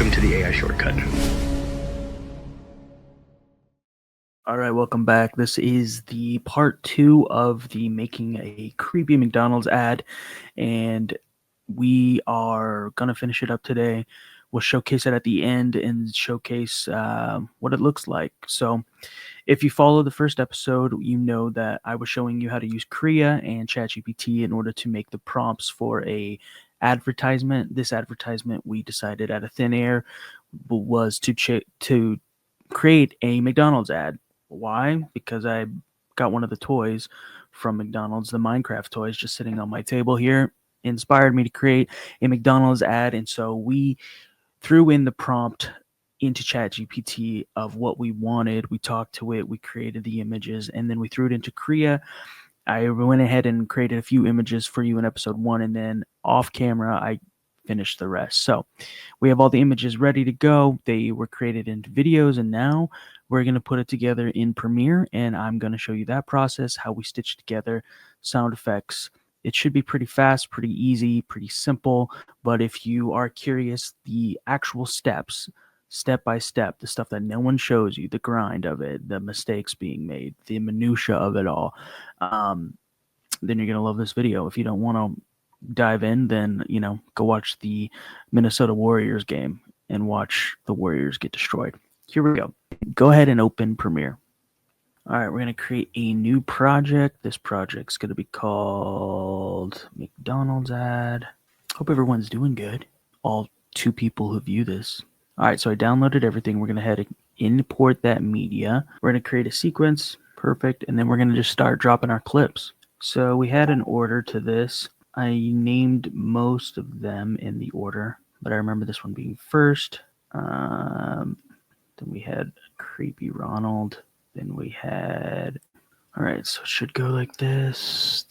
Welcome to the AI Shortcut. All right, welcome back. This is the part 2 of the making a creepy McDonald's ad, and we are going to finish it up today. We'll showcase it at the end and showcase what it looks like. So if you follow the first episode, you know that I was showing you how to use Krea and ChatGPT in order to make the prompts for a advertisement. This advertisement, we decided out of thin air, was to create a McDonald's ad. Why? Because I got one of the toys from McDonald's, the Minecraft toys, just sitting on my table here, inspired me to create a McDonald's ad. And so we threw in the prompt into ChatGPT of what we wanted. We talked to it, we created the images, and then we threw it into Krea. I went ahead and created a few images for you in episode 1, and then off camera, I finished the rest. So we have all the images ready to go. They were created into videos, and now we're going to put it together in Premiere, and I'm going to show you that process, how we stitch together sound effects. It should be pretty fast, pretty easy, pretty simple, but if you are curious, the actual steps, step by step, the stuff that no one shows you, the grind of it, the mistakes being made, the minutia of it all, then you're going to love this video. If you don't want to dive in, then, go watch the Minnesota Warriors game and watch the Warriors get destroyed. Here we go. Go ahead and open Premiere. All right, we're going to create a new project. This project's going to be called McDonald's ad. Hope everyone's doing good. All 2 people who view this. All right, so I downloaded everything. We're going to head and import that media. We're going to create a sequence. Perfect. And then we're going to just start dropping our clips. So we had an order to this. I named most of them in the order, but I remember this one being first. Then we had Creepy Ronald. Then we had... All right, so it should go like this.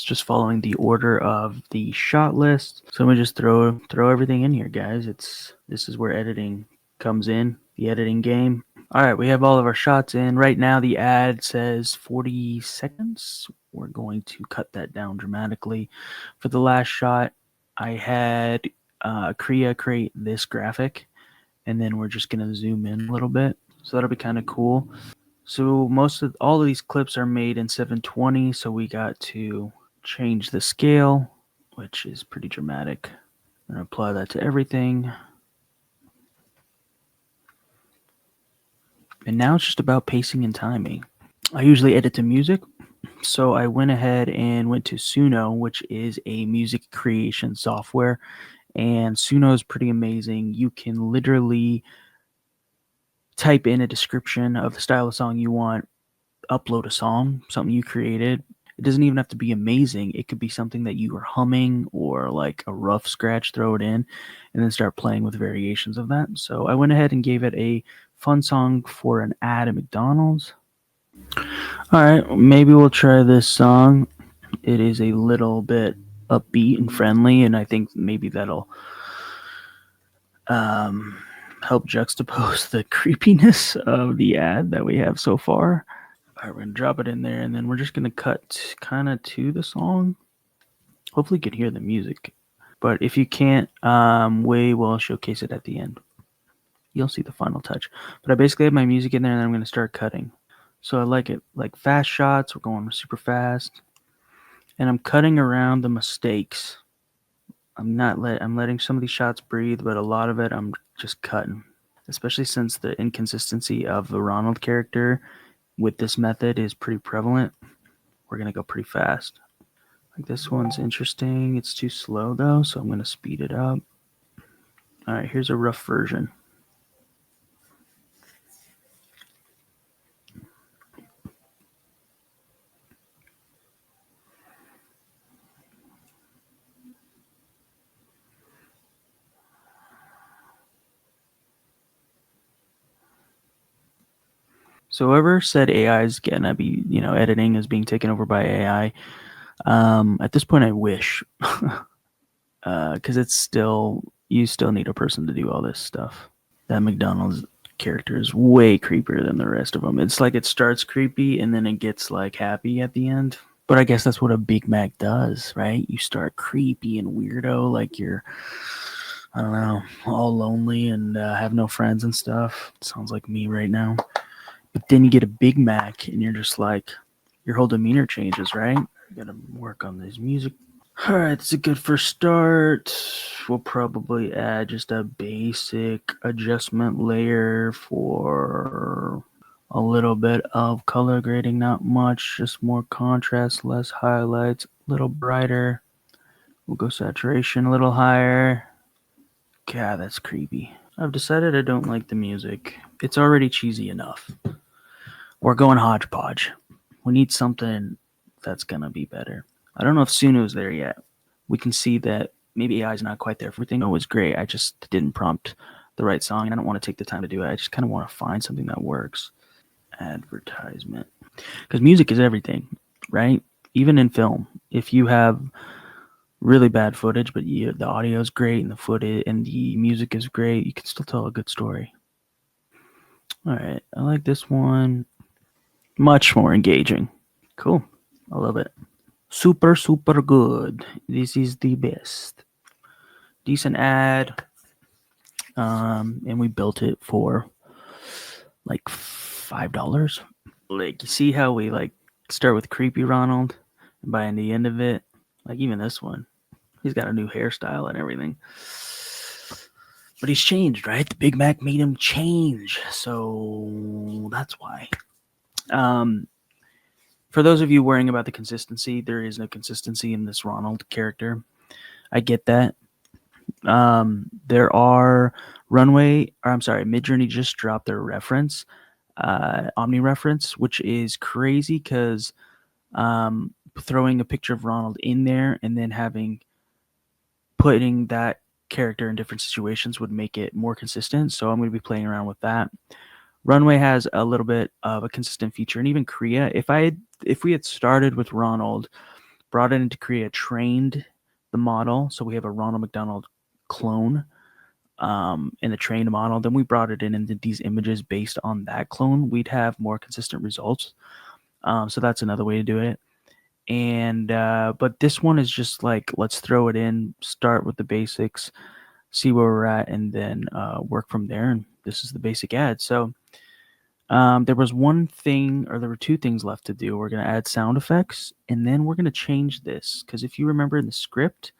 Just following the order of the shot list. So we just throw everything in here, guys. This is where editing comes in, the editing game. All right, we have all of our shots in. Right now, the ad says 40 seconds. We're going to cut that down dramatically. For the last shot, I had Krea create this graphic, and then we're just going to zoom in a little bit. So that'll be kind of cool. So all of these clips are made in 720, so we got to change the scale, which is pretty dramatic. I'm going to apply that to everything. And now it's just about pacing and timing. I usually edit to music, so I went ahead and went to Suno, which is a music creation software. And Suno is pretty amazing. You can literally type in a description of the style of song you want, upload a song, something you created. It doesn't even have to be amazing. It could be something that you are humming or like a rough scratch, throw it in, and then start playing with variations of that. So I went ahead and gave it a fun song for an ad at McDonald's. All right, maybe we'll try this song. It is a little bit upbeat and friendly, and I think maybe that'll help juxtapose the creepiness of the ad that we have so far. All right, we're going to drop it in there, and then we're just going to cut kind of to the song. Hopefully you can hear the music. But if you can't, we will showcase it at the end. You'll see the final touch. But I basically have my music in there, and then I'm going to start cutting. So I like it like fast shots. We're going super fast. And I'm cutting around the mistakes. I'm letting some of these shots breathe, but a lot of it I'm just cutting. Especially since the inconsistency of the Ronald character with this method is pretty prevalent. We're going to go pretty fast. Like this one's interesting. It's too slow though, so I'm going to speed it up. All right, here's a rough version. So whoever said AI is gonna be, editing is being taken over by AI. At this point, I wish, because you still need a person to do all this stuff. That McDonald's character is way creepier than the rest of them. It's like it starts creepy and then it gets like happy at the end. But I guess that's what a Big Mac does, right? You start creepy and weirdo, like you're I don't know, all lonely and have no friends and stuff. Sounds like me right now. But then you get a Big Mac and you're just like, your whole demeanor changes, right? You gotta work on this music. All right, it's a good first start. We'll probably add just a basic adjustment layer for a little bit of color grading, not much, just more contrast, less highlights, a little brighter. We'll go saturation a little higher. God, that's creepy. I've decided I don't like the music. It's already cheesy enough. We're going hodgepodge. We need something that's gonna be better. I don't know if Suno's there yet. We can see that maybe AI is not quite there for everything. It was great. I just didn't prompt the right song, and I don't want to take the time to do it. I just kind of want to find something that works. Advertisement, because music is everything, right? Even in film, if you have really bad footage, but the audio is great and the footage and the music is great, you can still tell a good story. All right, I like this one. Much more engaging. Cool. I love it. Super, super good. This is the best. Decent ad. And we built it for like $5. Like, you see how we like start with creepy Ronald, and by the end of it, like even this one, he's got a new hairstyle and everything. But he's changed, right? The Big Mac made him change, so that's why. Um, for those of you worrying about the consistency, there is no consistency in this Ronald character. I get that. There are Midjourney just dropped their reference, Omni reference, which is crazy because throwing a picture of Ronald in there and then putting that character in different situations would make it more consistent. So I'm going to be playing around with that. Runway has a little bit of a consistent feature, and even Krea. If we had started with Ronald, brought it into Krea, trained the model, so we have a Ronald McDonald clone in the trained model, then we brought it in and did these images based on that clone, we'd have more consistent results. So that's another way to do it. And but this one is just like, let's throw it in, start with the basics, see where we're at, and then work from there. And this is the basic ad. So there was one thing, or there were two things left to do. We're going to add sound effects, and then we're going to change this, because if you remember in the script,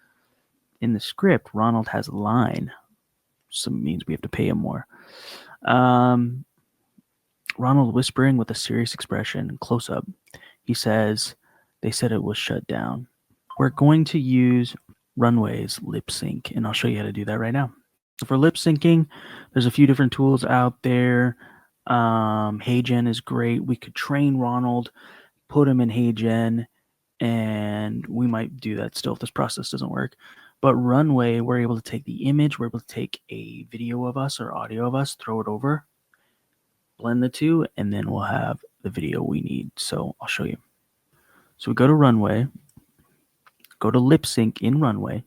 Ronald has a line. Some means we have to pay him more. Ronald whispering with a serious expression, close up. He says, "They said it was shut down." We're going to use Runway's lip sync, and I'll show you how to do that right now. So for lip syncing, there's a few different tools out there. HeyGen is great. We could train Ronald, put him in HeyGen, and we might do that still if this process doesn't work. But Runway, we're able to take the image, we're able to take a video of us or audio of us, throw it over, blend the two, and then we'll have the video we need. So I'll show you. So we go to Runway, go to lip sync in Runway,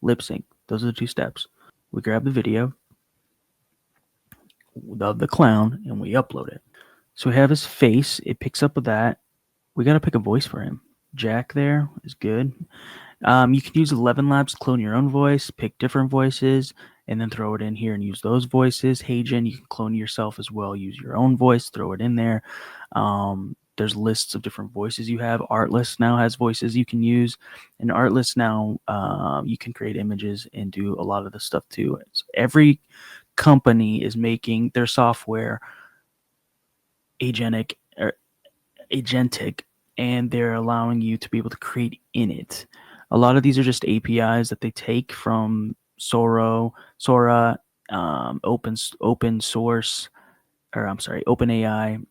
lip sync. Those are the two steps. We grab the video of the clown and we upload it. So we have his face. It picks up with that. We got to pick a voice for him. Jack there is good. You can use 11 Labs to clone your own voice, pick different voices, and then throw it in here and use those voices. HeyGen, you can clone yourself as well. Use your own voice, throw it in there. There's lists of different voices you have. Artlist now has voices you can use. And Artlist now, you can create images and do a lot of the stuff too. So every company is making their software agentic, and they're allowing you to be able to create in it. A lot of these are just APIs that they take from Sora, open source, or I'm sorry, OpenAI,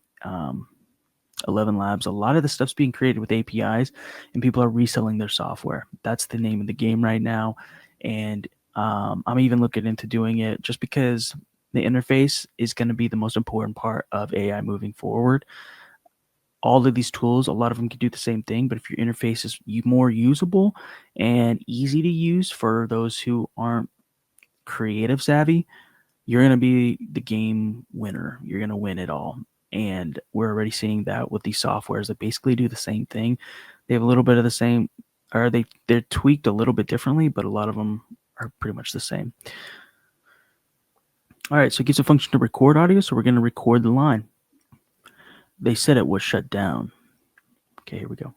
11 Labs. A lot of the stuff's being created with APIs, and people are reselling their software. That's the name of the game right now, and I'm even looking into doing it just because the interface is going to be the most important part of AI moving forward. All of these tools, a lot of them can do the same thing, but if your interface is more usable and easy to use for those who aren't creative savvy, you're going to be the game winner. You're going to win it all. And we're already seeing that with these softwares that basically do the same thing. They have a little bit of the same, or they're tweaked a little bit differently, but a lot of them are pretty much the same. All right, so it gives a function to record audio, so we're going to record the line. They said it was shut down. Okay, here we go.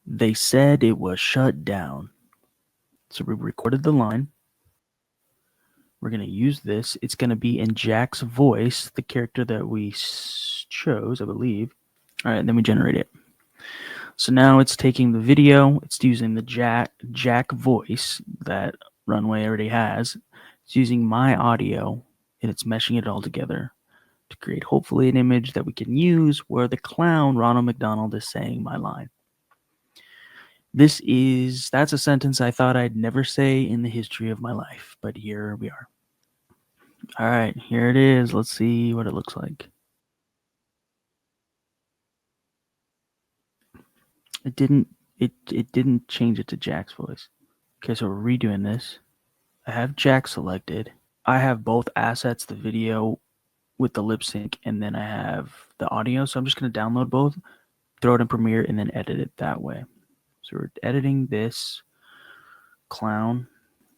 They said it was shut down. So we recorded the line. We're going to use this. It's going to be in Jack's voice, the character that we chose, I believe. All right, and then we generate it. So now it's taking the video. It's using the Jack voice that Runway already has. It's using my audio, and it's meshing it all together to create hopefully an image that we can use where the clown Ronald McDonald is saying my line. That's a sentence I thought I'd never say in the history of my life, but here we are. All right, here it is. Let's see what it looks like. It didn't change it to Jack's voice. Okay, so we're redoing this. I have Jack selected. I have both assets, the video with the lip sync, and then I have the audio. So I'm just going to download both, throw it in Premiere, and then edit it that way. So we're editing this clown.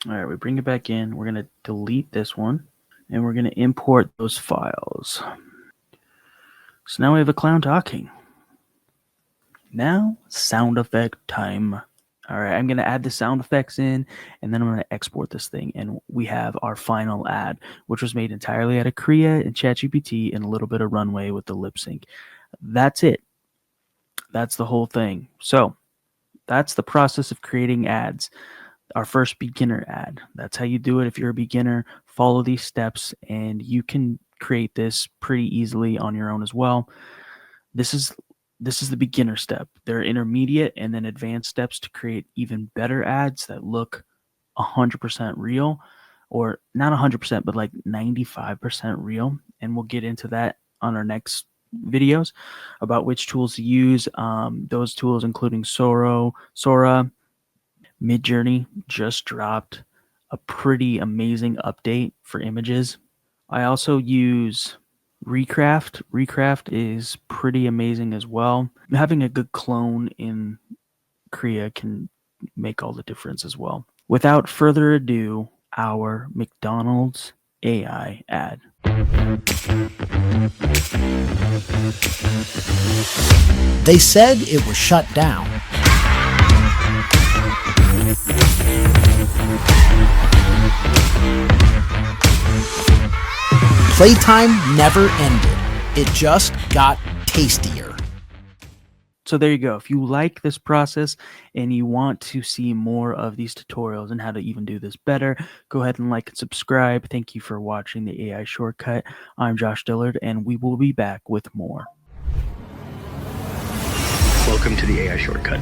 All right, we bring it back in. We're going to delete this one, and we're going to import those files. So now we have a clown talking. Now, sound effect time. All right, I'm going to add the sound effects in, and then I'm going to export this thing, and we have our final ad, which was made entirely out of Krea and ChatGPT and a little bit of Runway with the lip sync. That's it. That's the whole thing. So that's the process of creating ads. Our first beginner ad. That's how you do it if you're a beginner. Follow these steps, and you can create this pretty easily on your own as well. This is the beginner step. There are intermediate and then advanced steps to create even better ads that look 100% real, or not 100%, but like 95% real. And we'll get into that on our next videos about which tools to use. Those tools including Sora. Midjourney just dropped a pretty amazing update for images. I also use Recraft. Recraft is pretty amazing as well. Having a good clone in Krea can make all the difference as well. Without further ado, our McDonald's AI ad. They said it was shut down. Playtime never ended. It just got tastier. So there you go. If you like this process and you want to see more of these tutorials and how to even do this better, go ahead and like and subscribe. Thank you for watching the AI Shortcut. I'm Josh Dillard, and we will be back with more. Welcome to the AI Shortcut.